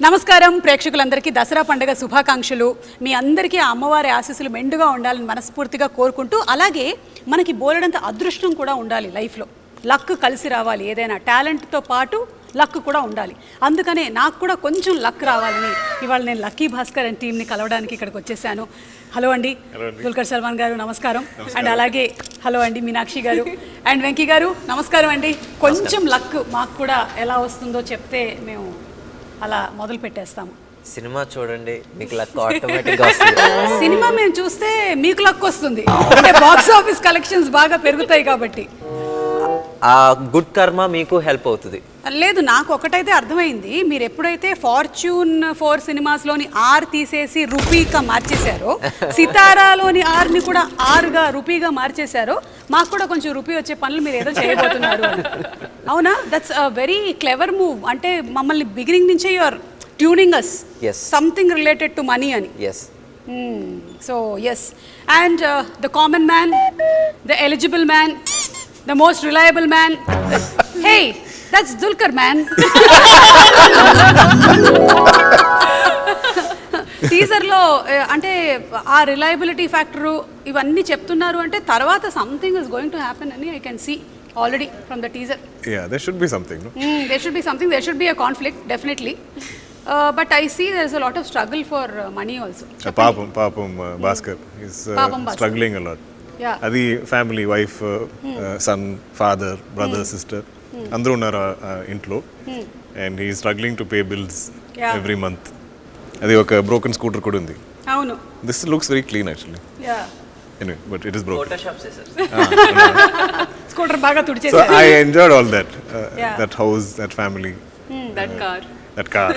నమస్కారం ప్రేక్షకులందరికీ దసరా పండుగ శుభాకాంక్షలు. మీ అందరికీ ఆ అమ్మవారి ఆశీస్సులు మెండుగా ఉండాలని మనస్ఫూర్తిగా కోరుకుంటూ, అలాగే మనకి బోలెడంత అదృష్టం కూడా ఉండాలి లైఫ్లో. లక్ కలిసి రావాలి, ఏదైనా టాలెంట్తో పాటు లక్ కూడా ఉండాలి. అందుకనే నాకు కూడా కొంచెం లక్ రావాలని ఇవాళ నేను లక్కీ భాస్కర్ అండ్ టీమ్ని కలవడానికి ఇక్కడికి వచ్చేసాను. హలో అండి దుల్కర్ సల్మాన్ గారు, నమస్కారం. అండ్ అలాగే హలో అండి మీనాక్షి గారు అండ్ వెంకీ గారు, నమస్కారం అండి. కొంచెం లక్ మాకు కూడా ఎలా వస్తుందో చెప్తే మేము అలా మొదలు పెట్టేస్తాము. సినిమా చూడండి, మీకు లక్ ఆటోమేటిక్గా వస్తుంది. సినిమా మేము చూస్తే మీకు లక్ వస్తుంది, అంటే బాక్స్ ఆఫీస్ కలెక్షన్స్ బాగా పెరుగుతాయి కాబట్టి. ఆ గుడ్ కర్మ మీకు హెల్ప్ అవుతుంది. లేదు, నాకు ఒకటైతే అర్థమైంది, మీరు ఎప్పుడైతే ఫార్చ్యూన్ 4 సినిమాస్లోని ఆర్ తీసేసి రూపీగా మార్చేశారో, సితారాలోని ఆర్ని కూడా ఆర్గా రూపీగా మార్చేశారో, మాకు కూడా కొంచెం రూపీ వచ్చే పనులు మీరు ఏదో చేయబోతున్నారు. అవునా? That's a very clever move. అంటే మమ్మల్ని బిగినింగ్ నుంచే you are tuning us something related to money అని. So yes, and the common man, the eligible man, the most reliable man. Hey, that's Dulquer, man. Teaser లో అంటే ఆ reliability factor ఇవన్నీ చెప్తున్నారు అంటే తర్వాత something is going to happen అని I can see already from the teaser. Yeah, there should be something, no? There should be something, there should be a conflict, definitely. But I see there is a lot of struggle for money also. Papam Baskhar is struggling a lot. అది family, wife, son, father, brother, sister అందరూ ఉన్నారు ఇంట్లో. And he struggling to pay bills every month. అది ఒక broken scooter కూడా ఉంది. అవును, this looks very clean actually. Anyway, but it is broken. Photoshop చేశారు. స్కూటర్ బాగా తుడిచేశారు. So I enjoyed all that. That house, that family. That car. That car.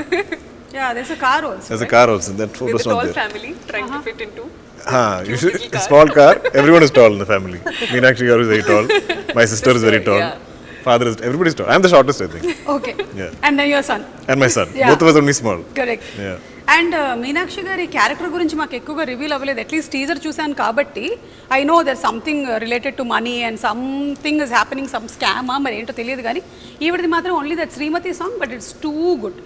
Yeah, there's a car also. There's a car also. That photo is not there. With a tall family trying to fit into. Small car. Everyone is tall in the family. Meenakshi garu is very tall. My sister is very tall. Father is, everybody is tall. I'm the shortest, I think. Okay. And then your son. And my son. Both of us only small. Correct. And Meenakshi గారి character గురించి మాకు ఎక్కువగా reveal అవ్వలేదు. At least teaser చూశాను కాబట్టి I know there something related to money and something is happening, some స్కామా మరి ఏంటో తెలియదు. కానీ ఈవిడది మాత్రం only that Srimathi song, but it's too good.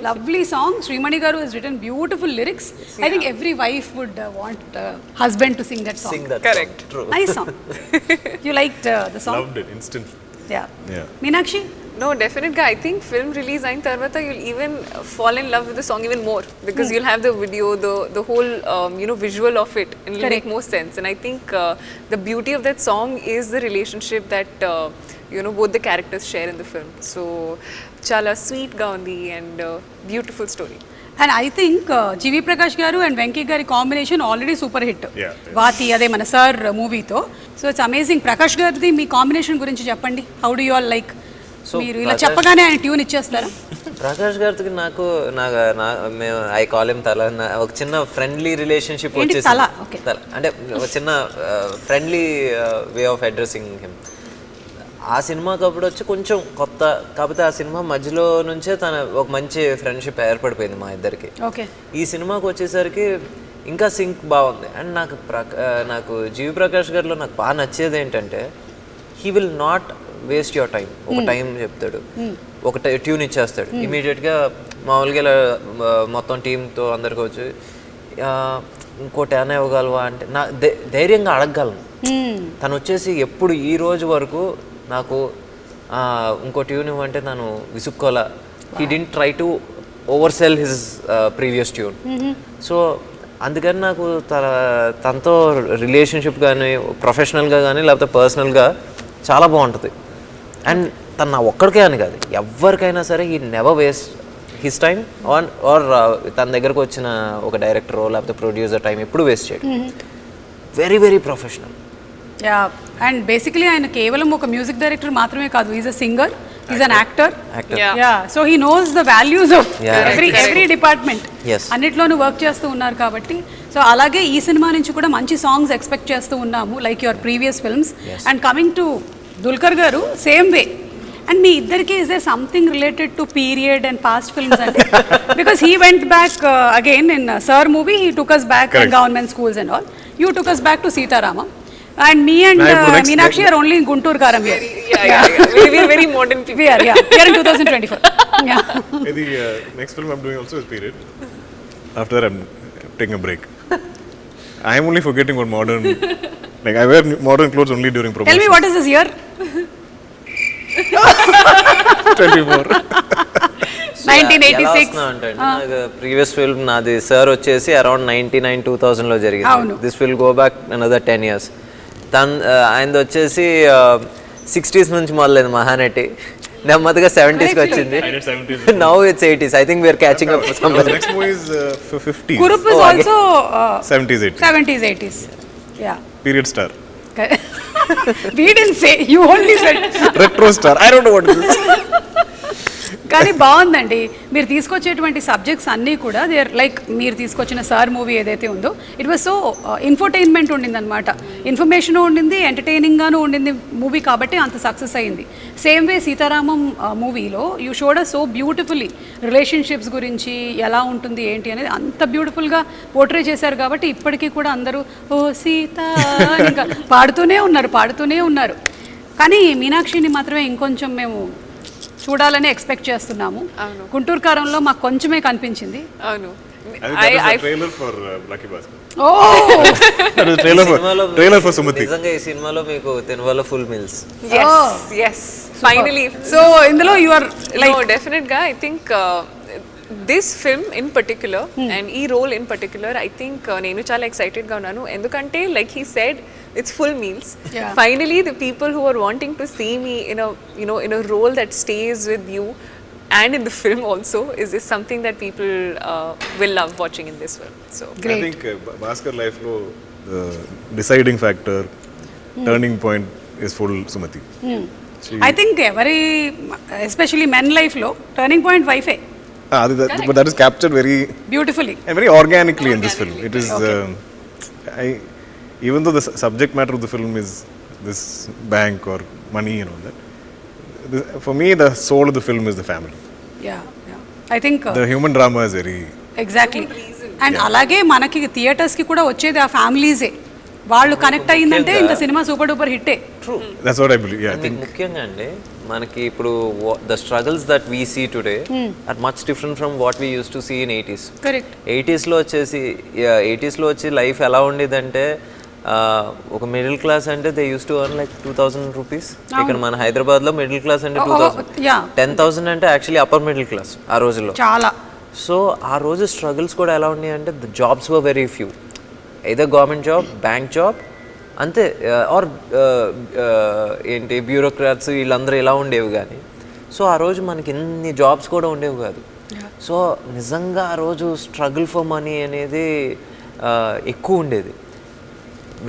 Lovely song. Srimani garu has written beautiful lyrics. I think every wife would want husband to sing that song. Sing that. Correct. Song. True. Nice song. You liked the song? Loved it instantly. Yeah. Meenakshi? No, definitely. I think film release ayin tarvata you'll even fall in love with the song even more because you'll have the video, the whole visual of it, and it'll make more sense. And I think the beauty of that song is the relationship that both the characters share in the film. So chala sweet ga undi and beautiful story. And I think జీవి ప్రకాష్ గారు and Venky గారి combination already super hit. వాతి, అదే మన sir మూవీతో. So it's amazing. Prakash గారిది మీ combination గురించి చెప్పండి. How do you all like? మీరు ఇలా చెప్పగానే ఆయన ట్యూన్ ఇచ్చేస్తారా? ప్రకాష్ గారికి నాకు మేము ఐ కాల్ హిమ్ తల, ఒక చిన్న ఫ్రెండ్లీ రిలేషన్షిప్ వచ్చేసి అంటే ఒక చిన్న friendly way of addressing him. ఆ సినిమాకి అప్పుడు వచ్చి కొంచెం కొత్త, కాకపోతే ఆ సినిమా మధ్యలో నుంచే తన ఒక మంచి ఫ్రెండ్షిప్ ఏర్పడిపోయింది మా ఇద్దరికి. ఈ సినిమాకి వచ్చేసరికి ఇంకా సింక్ బాగుంది. అండ్ నాకు జీవి ప్రకాష్ గారిలో నాకు బాగా నచ్చేది ఏంటంటే he will not waste your time. ఒక టైం చెప్తాడు, ఒక ట్యూన్ ఇచ్చేస్తాడు ఇమీడియట్గా. మామూలుగా ఇలా మొత్తం టీంతో అందరికి వచ్చి ఇంకోటి ఏమైనా ఇవ్వగలవా అంటే నా ధైర్యంగా అడగగలను. తను వచ్చేసి ఎప్పుడు ఈ రోజు వరకు నాకు ఇంకో ట్యూన్ ఇవ్వంటే తను విసుక్కోలా. He didn't try to over sell his previous tune. So అందుకని నాకు తనతో రిలేషన్షిప్ కానీ ప్రొఫెషనల్గా కానీ లేకపోతే పర్సనల్గా చాలా బాగుంటుంది. అండ్ తను నా ఒక్కడికే అని కాదు, ఎవరికైనా సరే he never waste his time or తన దగ్గరకు వచ్చిన ఒక డైరెక్టరో లేకపోతే ప్రొడ్యూసర్ టైం ఎప్పుడు వేస్ట్ చేయడు. Very very professional. And basically ఆయన కేవలం ఒక మ్యూజిక్ డైరెక్టర్ మాత్రమే కాదు, is a singer, is an actor. So he knows the values of every department. అన్నిట్లోనూ వర్క్ చేస్తూ ఉన్నారు కాబట్టి. సో అలాగే ఈ సినిమా నుంచి కూడా మంచి సాంగ్స్ ఎక్స్పెక్ట్ చేస్తూ ఉన్నాము, like your previous films. And coming to Dulquer garu, same way. And మీ ఇద్దరికి is there something related to period and past films అంటే? Because he went back again in Sir movie, he took us back in government schools and all. You took us back to Sitarama. And me and Now, ఇప్పుడు next- Meenakshi are only in Guntur Karam here. Yeah. We are very modern people. We are in 2024. Yeah. The next film I'm doing also is period. After that, I'm taking a break. I'm only forgetting what modern. Like I wear modern clothes only during promotion. Tell me what is this year? 24. 1986. అంటే నాకు previous film నాది sir వచ్చేసి around 99-2000 లో అవును. జరిగింది. This will go back another 10 years. ఆయనది వచ్చేసి 60s నుంచి మొదలైంది మహానటి, నెమ్మదిగా 70s కి వచ్చింది. I did 70s. Now it's 80s. I think we are catching up The somewhere. next movie is 50s. Kurup is also 70s, 80s. 70s, 80s. Yeah. Period star. We didn't say, you only said. Retro star. I don't know what it is. కానీ బాగుందండి మీరు తీసుకొచ్చేటువంటి subjects అన్నీ కూడా they are like మీరు తీసుకొచ్చిన sir movie ఏదైతే ఉందో ఇట్ వాజ్ సో ఇన్ఫర్టైన్మెంట్ ఉండిందనమాట. ఇన్ఫర్మేషన్ ఉండింది, ఎంటర్టైనింగ్గాను ఉండింది మూవీ, కాబట్టి అంత సక్సెస్ అయింది. సేమ్ వే సీతారామం మూవీలో you showed so beautifully relationships గురించి ఎలా ఉంటుంది ఏంటి అనేది అంత బ్యూటిఫుల్గా పోర్ట్రే చేశారు. కాబట్టి ఇప్పటికీ కూడా అందరూ ఓ సీత ఇంకా పాడుతూనే ఉన్నారు. కానీ మీనాక్షిని మాత్రమే ఇంకొంచెం మేము చూడాలని ఎక్స్పెక్ట్ చేస్తున్నాము. గుంటూరు కారంలో మాకు కొంచెమే కనిపించింది. అవును. I think that is a trailer for Lucky Baskhar. Oh That is a trailer for Sumati. నిజంగా ఈ సినిమాలో మీకు తినవల్ల full meals. Yes. Finally. So ఇందులో you are like No, definite guy. I think this film in particular and e role in particular, I think నేను చాలా excited గా ఉన్నాను. ఎందుకంటే like he said, it's full meals. Yeah. Finally, the people who are wanting to see me in a role that stays with you and in the film also is something that people will love watching in this film. So Great. I think Baskhar life lo the deciding factor, turning point is full Sumati. I think ఎవరి especially men లైఫ్లో turning point వైఫే But that is captured very beautifully. and very organically in this film. It is even though the subject matter of the film is this bank or money and all that, for me the soul of the film is the family. I think The human drama is very exactly. And అలాగే మనకి థియేటర్స్కి కూడా వచ్చేది ఆ ఫ్యామిలీసే. వాళ్ళు connect అయ్యిందంటే ఇంకా సినిమా సూపర్ డూపర్ హిట్టే. that's what I believe. Yeah, I think ముఖ్యంగా అండి మనకి ఇప్పుడు the struggles that we see today are much different from what we use to see in 80s. Correct. 80s లో వచ్చి లైఫ్ ఎలా ఉండేదంటే ఒక మిడిల్ క్లాస్ అంటే they use to earn like 2000 rupees. ఇక్కడ మన హైదరాబాద్ లో మిడిల్ క్లాస్ అంటే 2000, 10,000 అంటే యాక్చువల్లీ అప్పర్ మిడిల్ క్లాస్ ఆ రోజుల్లో చాలా. సో ఆ రోజు స్ట్రగుల్స్ కూడా ఎలా ఉన్నాయి అంటే the jobs were very few, either government job, bank job అంతే, ఆర్ ఏంటి బ్యూరోక్రాట్స్ వీళ్ళందరూ ఇలా ఉండేవి. కానీ సో ఆ రోజు మనకి ఇన్ని జాబ్స్ కూడా ఉండేవి కాదు. సో నిజంగా ఆ రోజు స్ట్రగుల్ ఫర్ మనీ అనేది ఎక్కువ ఉండేది.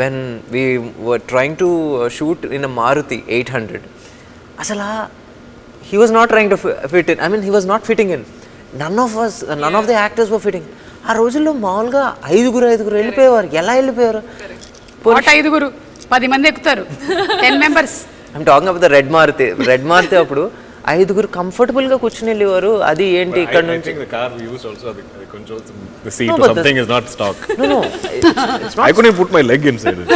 When we were trying to shoot in a Maruti 800, అసలు he was not trying to fit in, I mean he was not fitting in. None of the actors were fitting. ఆ రోజుల్లో మామూలుగా ఐదుగురు వెళ్ళిపోయేవారు. ఎలా వెళ్ళిపోయారు? 10 మంది ఎక్కుతారు, 10 members. I'm talking about the red Maruti అప్పుడు 5 కంఫర్టబుల్ గా కూర్చుని వెళ్ళేవారు. అది ఏంటి ఇక్కడ నుంచి I think the car we used also the controls, the seat or something is not stock. No, it's not. I couldn't put my leg inside it.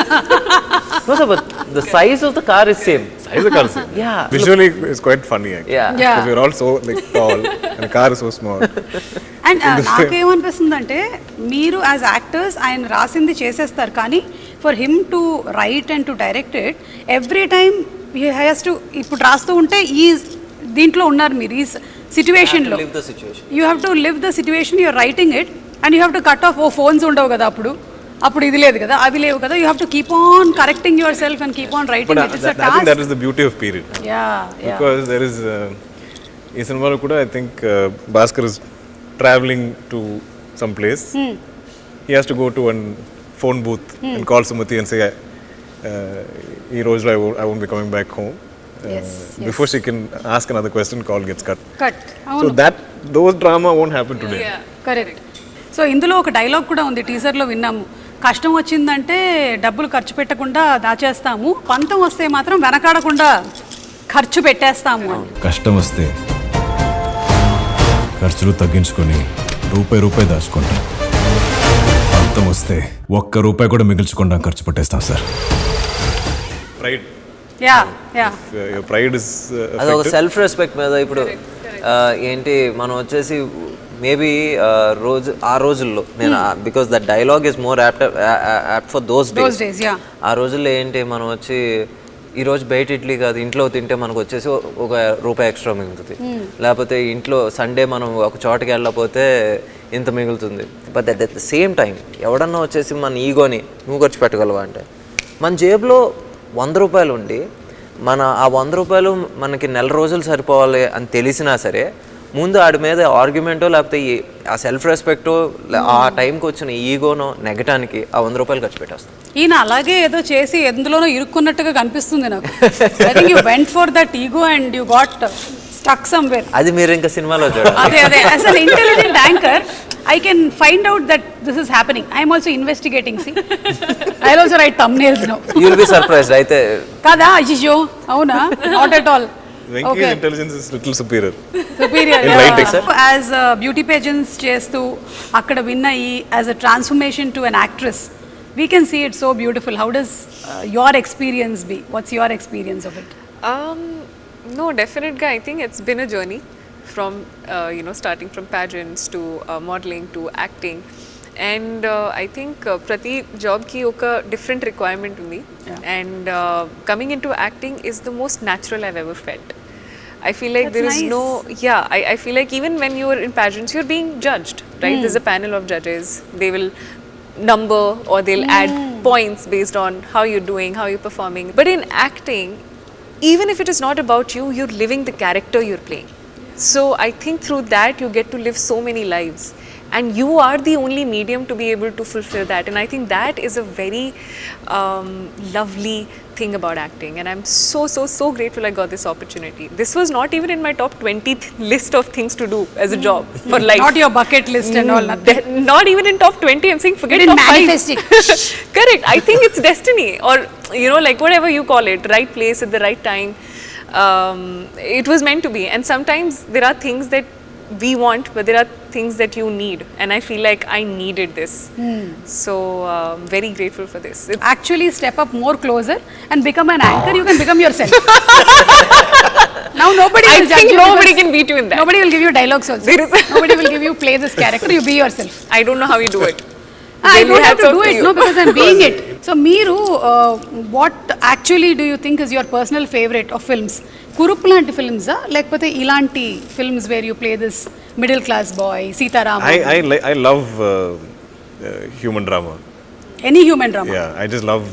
No sir, but the size of the car is same. Size of the car is same. Yeah. Visually it's quite funny actually. Yeah. Because we're all so like tall and the car is so small. And నాకేమనిపిస్తుందంటే మీరు as actors ఆయన రాసింది చేసేస్తారు, కానీ for him to write and to direct it every time he has to, ఇప్పుడు రాస్తూ ఉంటే ఈ దీంట్లో ఉన్నారు మీరు ఈ సిచ్యువేషన్లో, Live the situation. You have to live the situation, you're writing it and you have to cut off. Phones ఉండవు కదా అప్పుడు ఇది లేదు కదా, అవి లేవు కదా, you have to keep on correcting yourself and keep on writing. But it is a I think task. that is the beauty of period. Because there is ఈ సినిమాలో కూడా I think Baskhar is traveling to some place. He has to go to one phone booth and call Sumati and say ee rojlo I won't be coming back home. Before she can ask another question, call gets cut. So those drama won't happen today. Correct. So ఇందులో ఒక dialogue కూడా ఉంది, టీజర్లో విన్నాము. కష్టం వచ్చిందంటే డబ్బులు ఖర్చు పెట్టకుండా దాచేస్తాము, పంతం వస్తే మాత్రం వెనకాడకుండా ఖర్చు పెట్టేస్తాము అని. కష్టం వస్తే ఖర్చులు తగ్గించుకొని రూపాయి దాచుకుంటాం. పంతం వస్తే ఒక్క రూపాయి కూడా మిగిల్చకుండా ఖర్చు పెట్టేస్తాం sir. pride. Yeah. Your pride is అది ఒక affected. సెల్ఫ్ రెస్పెక్ట్ మీద ఇప్పుడు ఏంటి మనం వచ్చేసి మేబీ ఆ రోజుల్లో నేను because the dialogue is more apt for those Those days. days, yeah. ఆ రోజుల్లో ఏంటి మనం వచ్చి ఈరోజు బయట ఇడ్లీ కాదు ఇంట్లో తింటే మనకు వచ్చేసి ₹1 ఎక్స్ట్రా మిగులుతుంది, లేకపోతే ఇంట్లో సండే మనం ఒక చోటకి వెళ్ళకపోతే ఇంత మిగులుతుంది. But at the same time ఎవడన్నా వచ్చేసి మన ఈగోని నువ్వు ఖర్చు పెట్టగలవా అంటే మన జేబులో ₹100 ఉండి మన ఆ ₹100 మనకి నెల రోజులు సరిపోవాలి అని తెలిసినా సరే ముందు ఆడి మీద ఆర్గ్యుమెంటో లేకపోతే ఆ సెల్ఫ్ రెస్పెక్టో ఆ టైంకి వచ్చిన ఈగోనో నెగటానికి ఆ ₹100 ఖర్చు పెట్టేస్తాం. ఈయన అలాగే ఏదో చేసి ఎందులోనో ఇరుక్కున్నట్టుగా కనిపిస్తుంది నాకు. I think you went for that ego and you got stuck somewhere. అది మీరు ఇంకా సినిమాలో చూడాలి. అదే as an intelligent anchor I can find out that this is happening. I am also investigating. See, I'll also write thumbnails now. You'll be surprised. అయితే kada ajjo avuna not at all. Venki's intelligence is little superior. In writing, sir. As beauty pageants chestu akkada win ayi as a transformation to an actress, we can see it so beautiful. How does your experience be? What's your experience of it? No, definitely. I think it's been a journey from starting from pageants to modeling to acting, and I think prati job ki oka different requirement undi, and coming into acting is the most natural I've ever felt. I feel like That's there is nice. I feel like even when you're in pageants you're being judged, right? There's a panel of judges. They will number or they'll add points based on how you're doing, how you're performing. But in acting, even if it is not about you, you're living the character you're playing. So I think through that you get to live so many lives, and you are the only medium to be able to fulfill that. And I think that is a very lovely thing about acting, and I'm so grateful I got this opportunity. This was not even in my top 20 list of things to do as a job for life. Not your bucket list and all. Nothing. Not even in top 20. I'm saying forget You didn't top 5. manifest it. Correct. I think it's destiny, or like whatever you call it, right place at the right time. It was meant to be, and sometimes there are things that we want, but there are things that you need, and I feel like I needed this. So very grateful for this. Actually step up more closer and become an anchor. You can become yourself. Now nobody will I judge think you nobody because can beat you in that. nobody will give you dialogues also. There is- Nobody will give you play this character. You be yourself. I don't know how you do it. I Really don't have hats to off do to it, you. no, because I'm being it. So, Meeru, what actually do you think is your personal favorite of films? Kurup lanti films, lekapothe ilanti films where you play this middle class boy, Sitaram. I love human drama. Any human drama. Yeah, I just love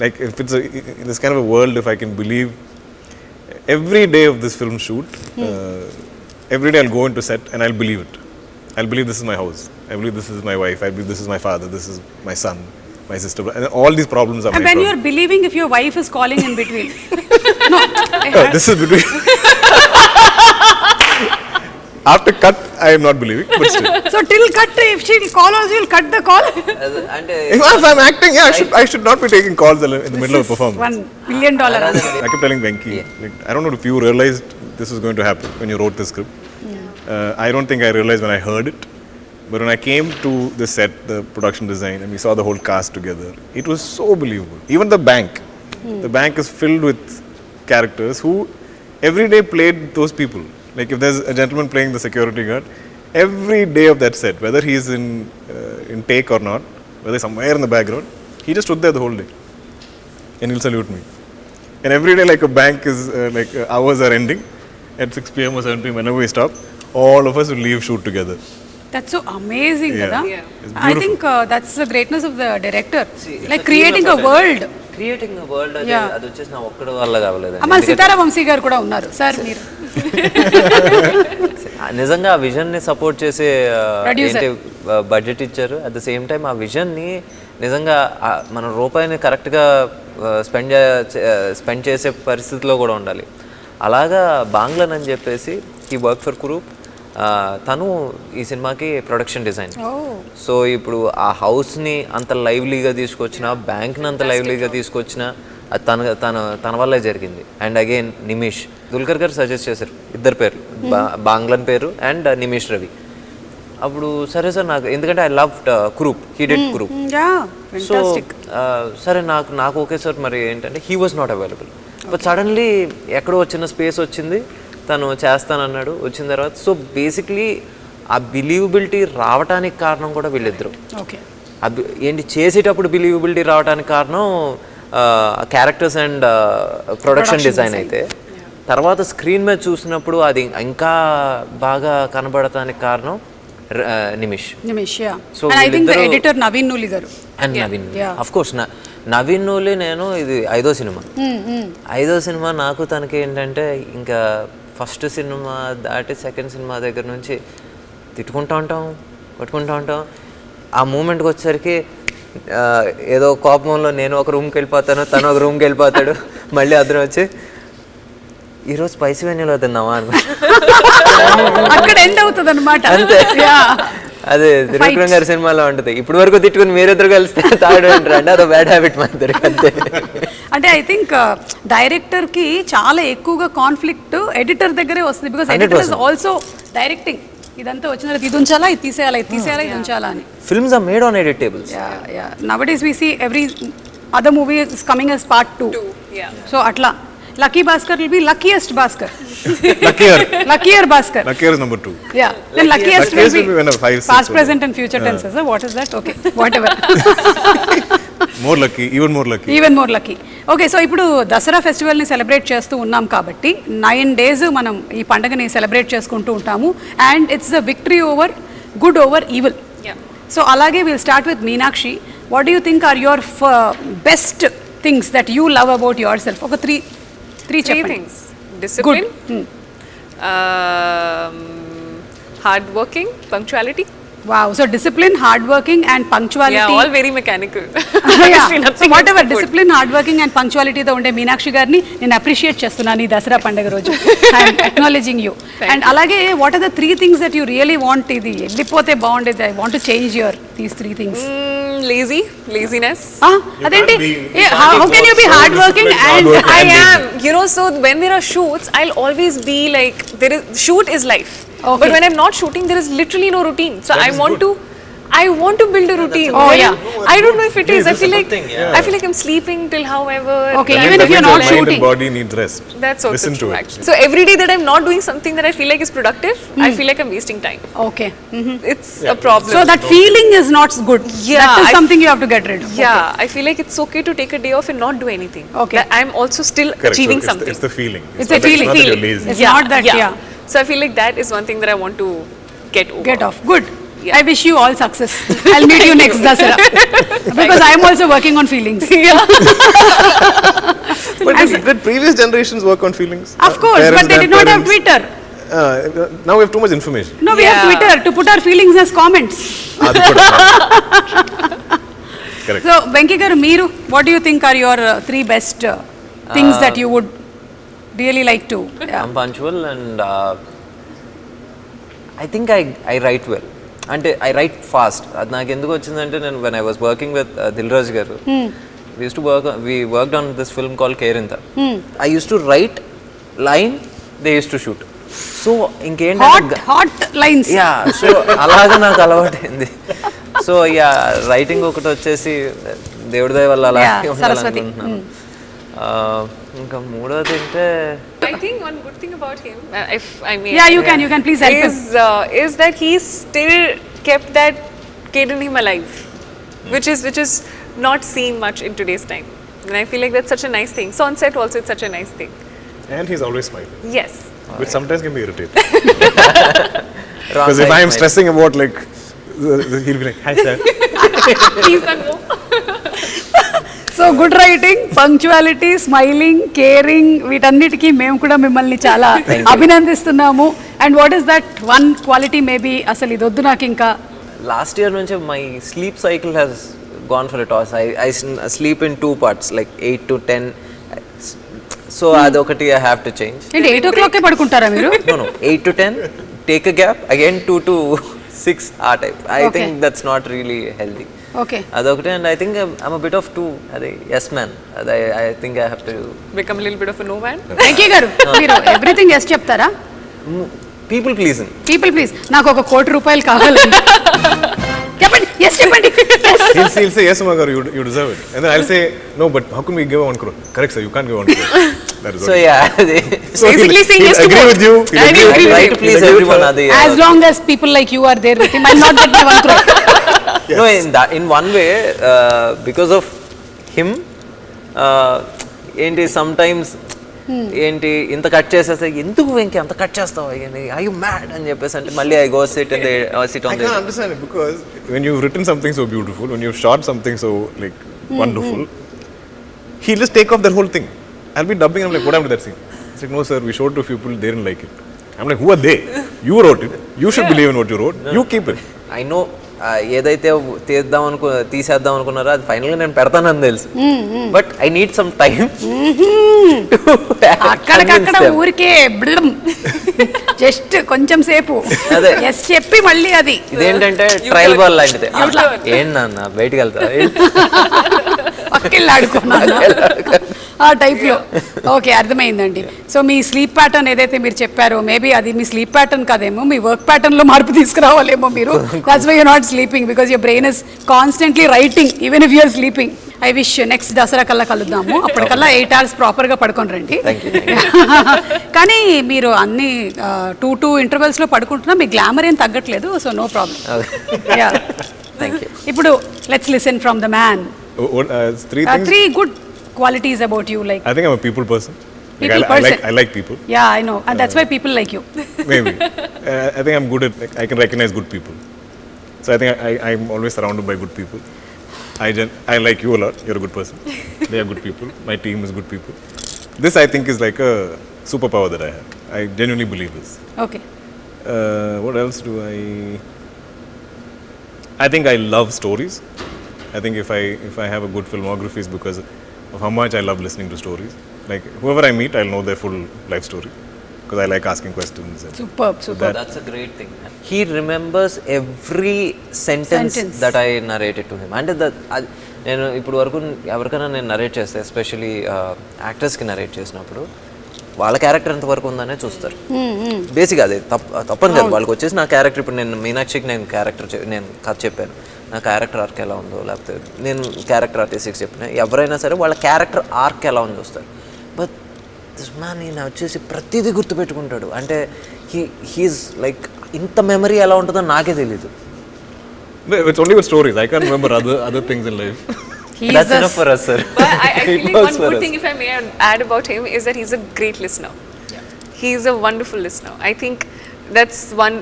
like if it's in this kind of a world, if I can believe every day of this film shoot, every day I'll go into set and I'll believe it. I'll believe this is my house. I believe this is my wife. I believe this is my father. This is my son, my sister. And all these problems are And my when problems. you're believing if your wife is calling in between. This is between. After cut, I am not believing, but still. So, till cut, if she call also, you'll cut the call. అంటే If I'm acting, yeah, I should not be taking calls in the middle of a performance. $1 billion answer. I kept telling Venki, like, I don't know if you realized this was going to happen when you wrote the script. I don't think I realized when I heard it, but when I came to the set, the production design, and we saw the whole cast together, it was so believable. Even the bank is filled with characters who every day played those people. Like if there's a gentleman playing the security guard, every day of that set, whether he's in take or not, whether somewhere in the background, he just stood there the whole day, and he'll salute me. And every day, like a bank is hours are ending at 6 p.m. or 7 p.m. whenever we stop, all of us will leave shoot together. That's so amazing, Yeah. Kada. Yeah. It's I beautiful. think that's the greatness of the director. See, Like it's a creating team a effort. world. Creating world Yeah. అది వచ్చేసి నా ఒక్కడి వల్ల కావలేదు. అమ్మ సీతారా వంశీ గారు కూడా ఉన్నారు sir మీరు. నిజంగా ఆ విజన్ ని సపోర్ట్ చేసే Producer. ఏంటి బడ్జెట్ ఇచ్చారు. అట్ ద సేమ్ టైం ఆ విజన్ ని నిజంగా మన రూపాయిని కరెక్ట్ గా స్పెండ్ చేసే పరిస్థితిలో కూడా ఉండాలి. అలాగా బాంగ్లన్ అని చెప్పేసి ఈ వర్క్ ఫర్ కురూప్, తను ఈ సినిమాకి ప్రొడక్షన్ డిజైన్. సో ఇప్పుడు ఆ హౌస్ని అంత లైవ్లీగా తీసుకొచ్చిన, బ్యాంక్ని అంత లైవ్లీగా తీసుకొచ్చిన అది తన వల్లే జరిగింది. అండ్ అగైన్ నిమిష్, దుల్కర్ గారు సజెస్ట్ చేశారు ఇద్దరు పేర్లు, బాంగ్లన్ పేరు అండ్ నిమిష్ రవి. అప్పుడు సరే సార్ నాకు ఎందుకంటే I love Kurup, he did Kurup. So సరే నాకు ఓకే సార్, మరి ఏంటంటే he was not available. But suddenly ఎక్కడో చిన్న స్పేస్ వచ్చింది, తను చేస్తానన్నాడు. వచ్చిన తర్వాత సో బేసిక్లీ ఆ బిలీవబిలిటీ రావడానికి కారణం కూడా వీళ్ళిద్దరు. ఏంటి చేసేటప్పుడు బిలీవబిలిటీ రావడానికి కారణం క్యారెక్టర్స్ అండ్ ప్రొడక్షన్ డిజైన్ అయితే, తర్వాత స్క్రీన్ మీద చూసినప్పుడు అది ఇంకా బాగా కనబడటానికి కారణం నిమిష్. సో ఎడిటర్ నవీన్ నూలి గారు and Naveen of course. Naveen Nooli నేను ఇది 5వ సినిమా. 5వ సినిమా నాకు తనకి ఏంటంటే ఇంకా ఫస్ట్ సినిమా దాటి సెకండ్ సినిమా దగ్గర నుంచి తిట్టుకుంటూ ఉంటాం, కొట్టుకుంటూ ఉంటాం. ఆ మూమెంట్కి వచ్చేసరికి ఏదో కోపంలో నేను ఒక రూమ్కి వెళ్ళిపోతాను, తను ఒక రూమ్కి వెళ్ళిపోతాడు, మళ్ళీ అద్దరం వచ్చి ఈరోజు స్పైసీ వెన్యూలో తిన్నావా అని అక్కడ ఎండ్ అవుతుంది అనమాట. అంతే, అదే త్రివిక్రమ్ గారి సినిమాలో ఉంటుంది. ఇప్పుడు వరకు తిట్టుకుని మీరిద్దరు కలిస్తే తాగడం అంటారు అంటే అదో బ్యాడ్ హ్యాబిట్ మా ఇద్దరికి. అంతే. అంటే ఐ థింక్ డైరెక్టర్ కి చాలా ఎక్కువగా కాన్ఫ్లిక్ట్ ఎడిటర్ దగ్గరే వస్తుంది. Because editor is also directing. ఇదంతా వచ్చిన తర్వాత ఇది ఉంచాలా, ఇది తీసేయాలా, ఇది తీసేయాలా, ఇది ఉంచాలా అని. Films are made on edit tables. Nowadays we see every other movie is coming as part 2. So atla Lucky Baskhar will be luckiest Baskhar. Luckier Baskhar. Luckier is number 2. Yeah. Then luckiest will be when 5, 6. Past, present and future tenses. What is that? Okay. Whatever. More lucky, even more lucky. Even more lucky. Okay, so ఇప్పుడు Dasara ఫెస్టివల్ని celebrate చేస్తూ ఉన్నాం కాబట్టి 9 days మనం ఈ పండుగని celebrate చేసుకుంటూ ఉంటాము. And it's the victory over good over evil. So అలాగే will start with Meenakshi. What do you think are your best things that you love about yourself? ఒక three things. Discipline, hard working, punctuality. Wow, so discipline, hard working and punctuality. Yeah, all very mechanical. So whatever discipline, hard working and punctuality తో ఉండే మీనాక్షి గారిని నేను appreciate చేస్తున్నాను ఈ దసరా పండుగ రోజు. I'm acknowledging you. And అలాగే what are the 3 things that you really want? ఇది వెళ్ళిపోతే బాగుండేది, I want to change your these 3 things. Laziness. అదేంటి? How can you be hard working and I am, so when there are shoots I'll always be like, shoot is life. Okay. But when I'm not shooting, there is literally no routine. So I want to build a routine. I don't know if it is. I feel like I'm sleeping till however. Okay, even if you're not shooting. Your body needs rest. That's also Listen true, to it. actually. So every day that I'm not doing something that I feel like is productive, I feel like I'm wasting time. Okay. It's a problem. So that feeling is not good. That is something you have to get rid of. I feel like it's okay to take a day off and not do anything. Okay. That I'm also still achieving something. It's the feeling. It's a feeling. It's not that you're lazy. It's not that, So I feel like that is one thing that I want to get over. Get off. Good. I wish you all success. I'll meet you next Dasara. Because I'm also working on feelings. But did previous generations work on feelings? Of course, but they did not have Twitter. Now we have too much information. No, we have Twitter to put our feelings as comments. Correct. So, Venki garu, meeru, what do you think are your 3 best things that you would really like to? I'm punctual and I think I write well. అంటే I write fast. అది నాకు ఎందుకు వచ్చిందంటే నేను when I was working with Dilraj garu, we worked on this film called Kerinta. I used to write line, they used to shoot. So ఇంకేంటంటే hot lines. So అలాగా నాకు అలవాటైంది. సో రైటింగ్ ఒకటి వచ్చేసి దేవుడి దయ వల్ల అలా ఉండాలనుకుంటున్నాను. ఇంకా మూడోది అంటే I think one good thing about him, if I may, you can please help him, is that he still kept that kid in him alive, which is not seen much in today's time, and I feel like that's such a nice thing. So on set also it's such a nice thing. And he's always smiling. Yes. Which sometimes can be irritating. Because if I am stressing about like, he'll be like, hi sir. Please don't go. So good writing, punctuality, smiling, caring, వీటన్నిటికీ మేము కూడా మిమ్మల్ని చాలా అభినందిస్తున్నాము. And what is that one quality maybe అసలు ఇది వద్దు నాకు ఇంకా? లాస్ట్ ఇయర్ నుంచి my sleep cycle has gone for a toss. I sleep in 2 parts, like 8 to 10. So అదొకటి ఐ హ్యావ్ టు చేంజ్. అంటే 8 o'clock పడుకుంటారా మీరు? No, 8 to 10, take a gap, again 2 to 6 ఆ type. I think that's not really healthy. Okay. అదొకటి. And I think I'm a bit of 2. అదే yes man. అదే I think I have to become a little bit of a no man. Venky గారు, మీరు everything yes చెప్తారా? People pleasing. నాకు ఒక ₹1,00,00,000 కావాలండి. చెప్పండి, ఎస్ చెప్పండి. He'll say, yes, Magaru, you deserve it. And then I'll say, no, but how come we give 1 crore? Correct, sir, you can't give 1 crore. That is So what. yeah, So Basically saying yes to agree both. with you. I agree with try you. to please everyone. Adi, As long as people like you are there with him, I'll not get my 1 crore. No, in one way, because of him, ఏంటి sometimes ఏంటి ఇంత cut చేసేస్తే ఎందుకు వెంకీ అంత cut చేస్తావు I you mad అని చెప్పేసి అంటే మళ్ళీ I go SIT on I can't understand it because when you've written something so beautiful, when you've shot something so like wonderful, he'll just take off that whole thing. I'll be dubbing and I'm like, what happened to that scene? It's like, no sir, we showed to people, they didn't like it. I'm like, who are they? You wrote it. You should believe in what you wrote. You keep it. I know ఏదైతే తీసేద్దాం అనుకున్నారో అది ఫైనల్గా నేను పెడతానని తెలుసు, but I need some time. అక్కడికక్కడ ఊరికే జస్ట్ కొంచెం సేపు ఎస్ చెప్పి మళ్ళీ అది ఇదేంటంటే ట్రయల్ బాల్ లాంటిది. ఏంటన్నా బయటికి వెళ్తా పక్కెళ్ళి ఆడుకున్నాను ఆ టైప్లో. ఓకే, అర్థమైందండి. సో మీ స్లీప్ ప్యాటర్న్ ఏదైతే మీరు చెప్పారో మేబీ అది మీ స్లీప్ ప్యాటర్న్ కాదేమో, మీ వర్క్ ప్యాటర్న్లో మార్పు తీసుకురావాలేమో మీరు. That's why you're not sleeping because your brain is constantly writing even if you're sleeping. I wish next Dasara కల్లా కలుద్దాము, అప్పటికల్లా 8 hours ప్రాపర్గా పడుకొని రండి. కానీ మీరు అన్ని 2 ఇంటర్వెల్స్లో పడుకుంటున్నా మీ గ్లామర్ ఏం తగ్గట్లేదు, సో నో ప్రాబ్లం. ఇప్పుడు let's listen from the man. Three things. 3 good qualities about you, like I think I'm a people person. I like people. Yeah, I know, and that's why people like you. Maybe. I think I'm good at, like, I can recognize good people. So I think I'm always surrounded by good people. I like you a lot. You're a good person. They are good people. My team is good people. This I think is like a superpower that I have. I genuinely believe this. Okay. What else do I think I love stories. I think if I have a good filmography is because of how much I love listening to stories. Like whoever I meet, I'll know their full life story because I like asking questions. And Superb. That's a great thing. He remembers every sentence that I narrated to him. And నేను ఇప్పుడు వరకు ఎవరికైనా నేను narrate చేస్తే, especially యాక్టర్స్కి narrate చేసినప్పుడు వాళ్ళ character ఎంత వరకు ఉందనే చూస్తారు. బేసిక్ అదే తప్పని కాదు, వాళ్ళకి వచ్చేసి నా క్యారెక్టర్, ఇప్పుడు నేను మీనాక్షికి నేను కథ చెప్పాను, నా క్యారెక్టర్ ఆర్క్ ఎలా ఉందో, లేకపోతే నేను క్యారెక్టర్ ఆర్టిస్ట్కి చెప్పిన ఎవరైనా సరే వాళ్ళ క్యారెక్టర్ ఆర్క్ ఎలా ఉందో చూస్తారు. బట్ దిస్ మ్యాన్ ఈయన వచ్చేసి ప్రతిదీ గుర్తుపెట్టుకుంటాడు. అంటే హీఈస్ లైక్ ఇంత మెమరీ ఎలా ఉంటుందో నాకే తెలీదు. It's only with stories. I can't remember other things in life. That's enough for us, sir. But I feel like one good thing, if I may add about him, is that he's a great listener. He's a wonderful listener. I think that's one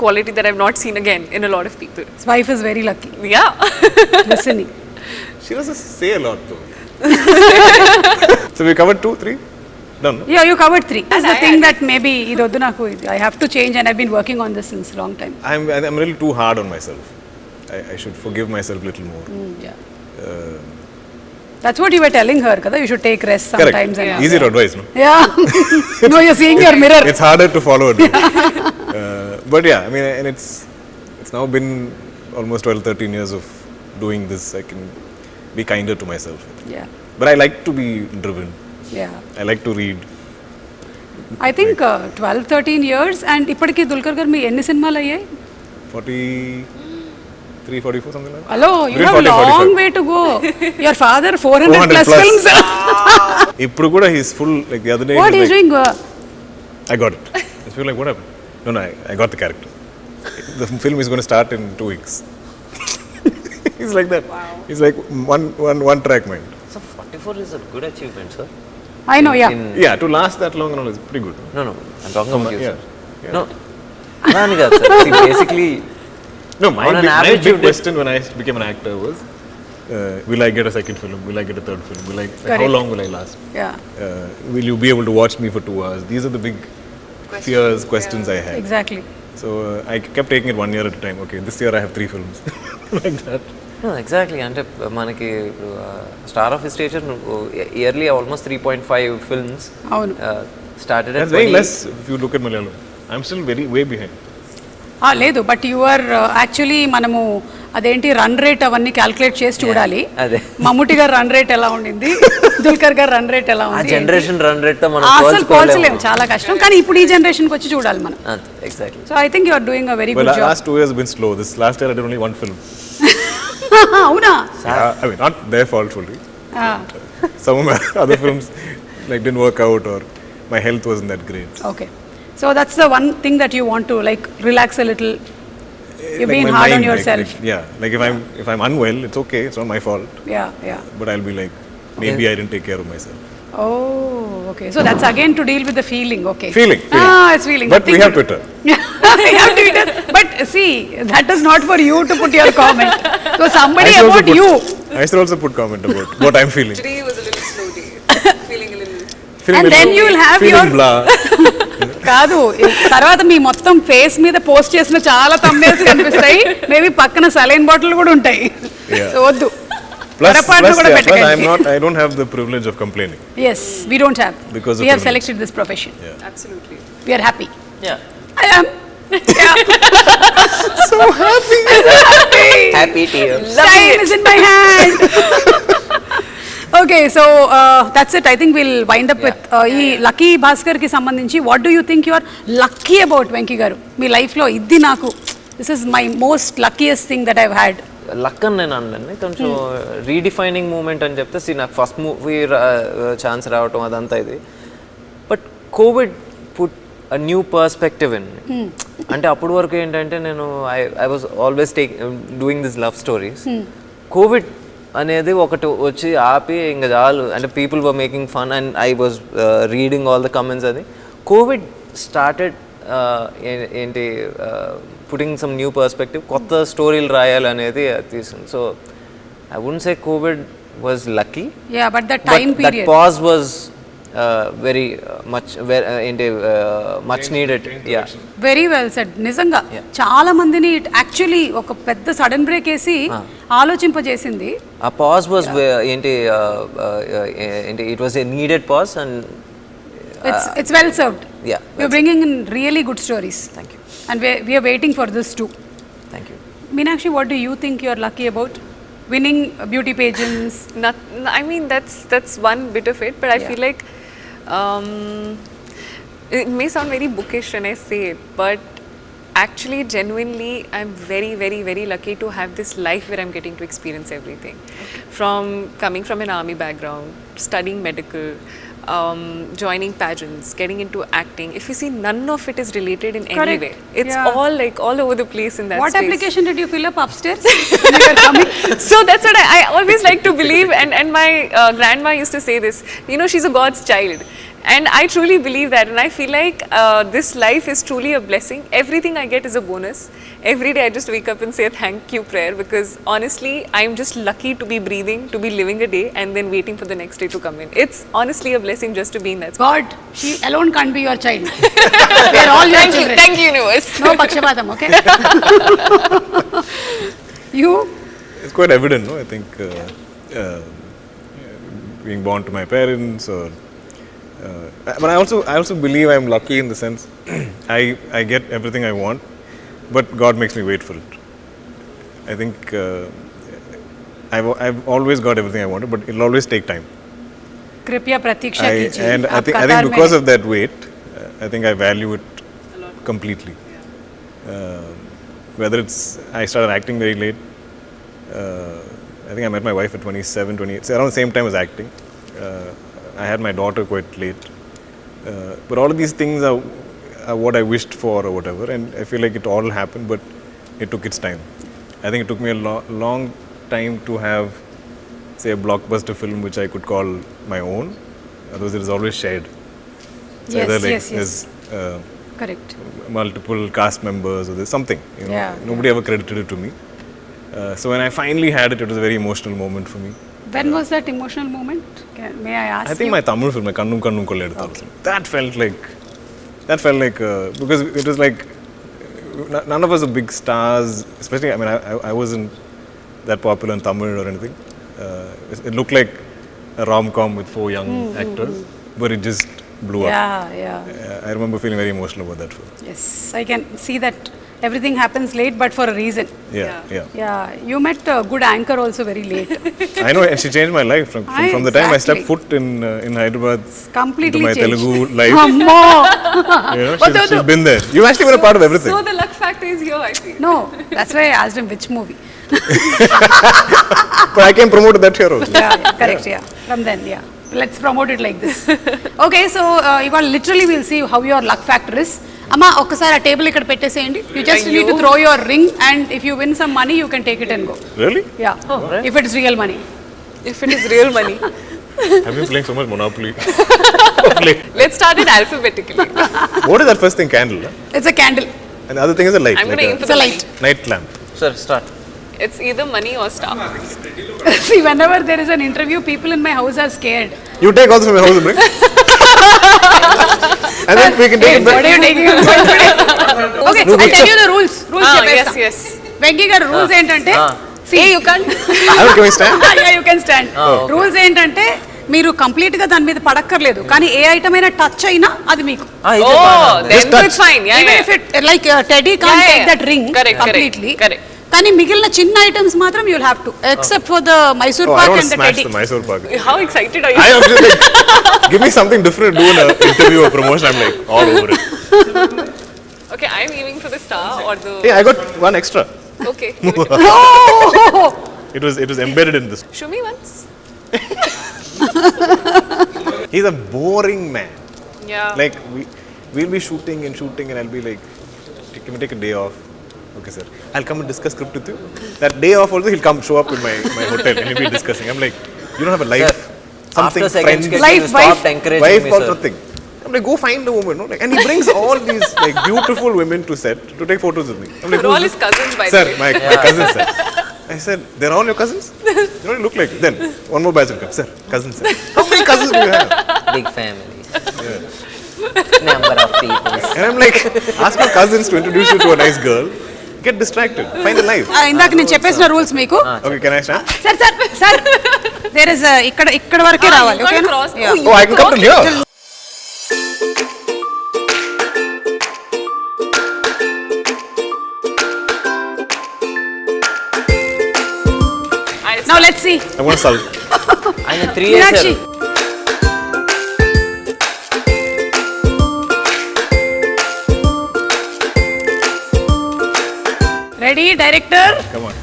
quality that I've not seen again in a lot of people. His wife is very lucky. Yeah. Listening. She doesn't say a lot though. So we covered 2, 3? Done. Yeah, you covered 3. That's the thing that maybe idoddu naku I have to change, and I've been working on this since long time. I'm a little too hard on myself. I should forgive myself a little more. Yeah. That's what you were telling her, kada. You should take rest sometimes. Correct. And easy to advise, no? Yeah. No, you're seeing your mirror. It's harder to follow it. But yeah, I mean, and it's now been almost 12-13 years of doing this. I can be kinder to myself. Yeah. But I like to be driven. Yeah. I like to read. I think 12-13 years, and ఇప్పటికి దుల్కర్ గారు మీ ఎన్ని సినిమాలు అయ్యాయి? 43-44, something like that. Hello, you have a long way to go. Your father 400 plus films. ఇప్పుడు కూడా he's full, like the other day. What is doing? I got it. I feel like, what happened? No, I got the character. The film is going to start in 2 weeks. He's like that. Wow. He's like one track mind. So 44 is a good achievement, sir. I know, yeah. Yeah, to last that long and all is pretty good. No, I'm talking about you, sir. Yeah. No, అలాని కాదు sir. See, basically, no, my average big question when I became an actor was, will I get a second film? Will I get a third film? How long will I last? Yeah. Will you be able to watch me for 2 hours? These are the big fears, questions I had. Exactly. So I kept taking it 1 year at a time. Okay, this year I have 3 films. Like that. no, exactly. అంటే మనకి star of stature yearly almost 3.5 films. అవును. Started at That's very less if you look at Malayalam. I'm still way behind. లేదు, but you are actually మనము అదేంటి run rate అవన్నీ calculate చేసి చూడాలి. అదే. మమ్ముటి గారు రన్ రేట్ ఎలా ఉండింది, దుల్కర్ గారు రన్ రేట్ ఎలా ఆ ఉంది, జనరేషన్ రన్ రేట్ తో మనం అసలు పోల్చలేము, చాలా కష్టం. కానీ ఇప్పుడు ఈ జనరేషన్ కి వచ్చి చూడాలి మనం. Exactly. So I think you are doing a very good Well, job. last 2 years been slow. This last year I did only one film. అవునా? I mean, not their fault fully. Some of my other films like didn't work out or my health wasn't that great. Okay. So that's the one thing that you want to like relax a little. You're Like being my hard on mind, yourself. like if I'm unwell, it's okay. It's not my fault. Yeah. But I'll be like, maybe I didn't take care of myself. Oh, okay. So that's again to deal with the feeling. Okay. Feeling. It's feeling. But we have Twitter. We have Twitter. But see, that is not for you to put your comment. So somebody I should also about you. I should also put comment about what I'm feeling. Today was a little slow day. Feeling a little. Feeling And then you'll have feeling your- blah. కాదు, తర్వాత మీ మొత్తం face మీద post చేసిన చాలా thumbnails కనిపిస్తాయి. Maybe పక్కన saline bottle కూడా ఉంటాయి. Yeah. సో వద్దు. Plus, పొరపాటున కూడా plus పెట్టకండి. I don't have the privilege of complaining. Yes, we don't have. Because of we have privilege. selected this profession. Absolutely. We are happy. Yeah. I am. Yeah. So happy. Happy tears. Time is in my hand. Okay, so that's it. I think we'll wind up with ఈ లక్కీ భాస్కర్ కి సంబంధించి what do you think you are lucky about Venky garu? మీ life లో ఇది నాకు this is my most luckiest thing that I had. Luck అని నేను అనలేండి, కొంచెం రీడిఫైనింగ్ మూమెంట్ అని చెప్తే నాకు ఫస్ట్ మూవీ ఛాన్స్ రావటం అదంతా ఇది. But Covid put a new perspective in. అంటే అప్పటి వరకు ఏంటంటే నేను I was always doing this love stories. Covid అనేది ఒకటి వచ్చి ఆపి ఇంకా చాలు అంటే people were making fun and I was reading all the comments. అది కోవిడ్ స్టార్టెడ్ ఏంటి పుటింగ్ సమ్ న్యూ పర్స్పెక్టివ్, కొత్త స్టోరీలు రాయాలనేది తీసింది. So I wouldn't say Covid was lucky, Yeah, but that time that period. Pause was very much ఏంటి much needed. Yeah, very well said. నిజంగా చాలా మందిని actually ఒక పెద్ద సడన్ బ్రేక్ వేసి ఆలోచింపజేసింది. ఆ పాజ్ వాజ్ ఏంటి it was a needed pause and It's well served. Yeah, You're bringing in really good stories. Thank you. And we are waiting for this too. Thank you. Meenakshi, what do you think you're lucky about? Winning beauty pageants? I mean that's one bit of it, but I feel like it may sound very bookish when I say it, but actually genuinely I'm very very very lucky to have this life where I'm getting to experience everything. From coming from an army background, studying medical, joining pageants, getting into acting. If you see, none of it is related in any Correct. way. It's Yeah. all like all over the place in that What space. application did you fill up upstairs when you were coming? So that's what I always like to believe, and my grandma used to say this, you know, she's a God's child, and I truly believe that, and I feel like this life is truly a blessing. Everything I get is a bonus. Every day I just wake up and say a thank you prayer, because honestly I'm just lucky to be breathing, to be living a day and then waiting for the next day to come in. It's honestly a blessing just to be in that space. God, she alone can't be your child. We are all your children. Thank you universe. No pakshapatam, okay? You? It's quite evident, no? I think being born to my parents, or but I also believe I'm lucky in the sense I get everything I want, but God makes me wait for it. I think I've always got everything I wanted, but it'll always take time. Kripya pratiksha kijiye. And I Aap think Qatar mein because hai. of that wait, I think I value it completely. Whether it's I started acting very late. I think I met my wife at 27, 28, so around the same time as acting. I had my daughter quite late. But all of these things are what I wished for or whatever, and I feel like it all happened, but it took its time. I think it took me a long time to have, say, a blockbuster film which I could call my own. Otherwise, it is always shared. So Yes, either like yes. there's Correct. multiple cast members or there's something. You know, Yeah, nobody ever credited it to me. So when I finally had it, it was a very emotional moment for me. When was that emotional moment? May I ask I think you? my Tamil film, Kannum Kannum Kolleduthu, that felt like because it was like none of us are big stars, especially I mean I wasn't that popular in Tamil or anything. It looked like a rom-com with 4 young actors, but it just blew up. Yeah. I remember feeling very emotional about that film. Yes, I can see that everything happens late, but for a reason. Yeah. Yeah, you met a good anchor also very late. I know, and she changed my life from the time I stepped Exactly. foot in Hyderabad Completely into my changed. Telugu life. Ammo! She's been there. You've actually been a part of everything. So the luck factor is here, I feel. No, that's why I asked him which movie. But I can promote that here also. Yeah, correct, yeah. From then, yeah. Let's promote it like this. Okay, so ఇవాళ literally we'll see how your luck factor is. అమ్మా ఒక్కసారి ఆ table ఇక్కడ పెట్టేసేయండి. You just need to throw your ring, and if you win some money, you can take it and go. Really? Yeah, if it is real money. If it is real money. I've been playing so much Monopoly. Let's start it alphabetically. What is that first thing? Candle? Huh? It's a candle. And the other thing is a light. I'm going to aim for It's a the light. Night lamp. Sir, start. It's either money or star. See, whenever there is an interview, people in my house are scared. You take also from my house, bring. And then we can take it What back. are you taking? Okay, I'll tell you the rules. Rules Yes, yes. Venky గారు rules ఏంటంటే See, you can't. Can we stand? You can stand rules ఏంటంటే మీరు complete గా దాని మీద పడక్కర్లేదు కానీ ఏ item అయినా touch అయినా అది మీకు Oh, then Just touch. it's fine. Yeah, even yeah. if it like Teddy can't Yeah, take yeah. that ring Correct, completely correct. కానీ మిగిలిన చిన్న ఐటమ్స్ మాత్రం you'll have to except for the Mysore Oh, I pak want and to the smash Teddy the Mysore pak. How excited are you? I am just like, give me something different. Do an interview or promotion. I'm like all over it. Okay, I'm aiming for the star or the. Hey, I got one extra. Okay. It was embedded in this. Show me once. He's a boring man. Yeah. Like we'll be shooting, and I'll be like, can we take a day off? Okay, sir. I'll come and discuss script with you. That day off also, he'll come show up in my hotel and we'll be discussing. I'm like, you don't have a life, something, After second friends, sketch, Life, you stopped wife. encouraging wife me, or sir. nothing. I'm like, go find a woman, no? Like, and he brings all these like beautiful women to set to take photos with me. I'm like, They're all who's his this? cousins, by Sir, the way. my cousins, sir. I said, they're all your cousins? You don't look like. Then one more batch will come, sir. Cousins, sir. How many cousins do you have? Big family. Number of people. And I'm like, ask my cousins to introduce you to a nice girl. Get distracted. Find a life. ఇందాక నేను చెప్పేసిన rules మీకు Okay, can I stand? Sir there is ఇక్కడ వరకే రావాలి You can't ఓకేనా cross. Yeah. Oh, I can come from here. Now let's see. I want to solve. ఆయన 3 years Meenakshi. Ready, director? Come on.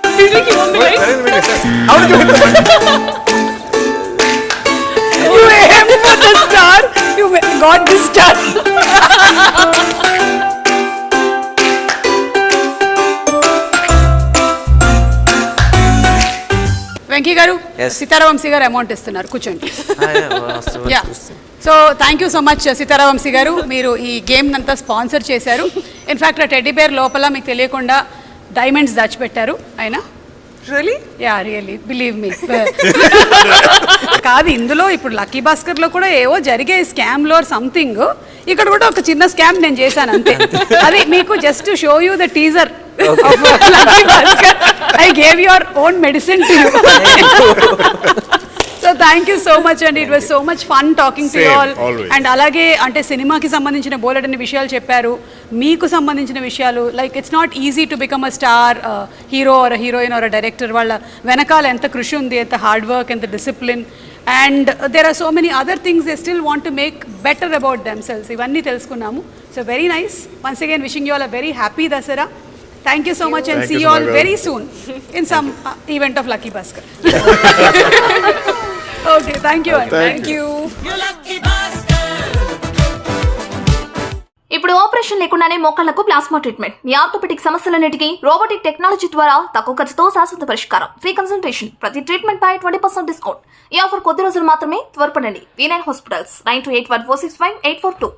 Do you think he won't be right? How did you hit the button? You aimed for the star. You got this star. Venky గారు Yes. సీతారావంశీ గారు amount ఇస్తున్నారు కూర్చోండి yeah Yeah. So thank you so much Sitaravamsi garu మీరు ఈ game అంతా sponsor చేశారు in fact ఆ teddy bear లోపల మీకు తెలియకుండా డైమండ్స్ దాచిపెట్టారు ఆయన Really? Yeah really believe me కాదు ఇందులో ఇప్పుడు లక్కీ భాస్కర్ లో కూడా ఏవో జరిగే స్కామ్ లో సంథింగ్ ఇక్కడ కూడా ఒక చిన్న స్కామ్ నేను చేశాను అంతే అది మీకు just show you the teaser Lucky Bhaskar I gave your own medicine to you so thank you so much అండి it was so much fun talking to you Same, all always. And అలాగే అంటే సినిమాకి సంబంధించిన బోలెడన్ని విషయాలు చెప్పారు మీకు సంబంధించిన విషయాలు like it's not easy to become a star hero or heroine or director వాళ్ళ వెనకాల ఎంత కృషి ఉంది ఎంత హార్డ్ వర్క్ ఎంత discipline and there are so many other things they still want to make better about themselves ఇవన్నీ తెలుసుకున్నాము so very nice once again wishing you all a very happy Dasara thank you so much and Thank see you, you all Sumaga. Very soon in some event of lucky Bhaskar okay thank you Thank you. ఇప్పుడు operation లేకుండానే మోకాళ్లకు plasma treatment మీ orthopaedic సమస్యలన్నిటికీ robotic technology ద్వారా తక్కువ ఖర్చుతో శాశ్వత పరిష్కారం free consultation ప్రతి treatment పై 20% discount ఈ ఆఫర్ కొద్ది రోజులు మాత్రమే త్వరపడండి V9 హాస్పిటల్స్ 9281465842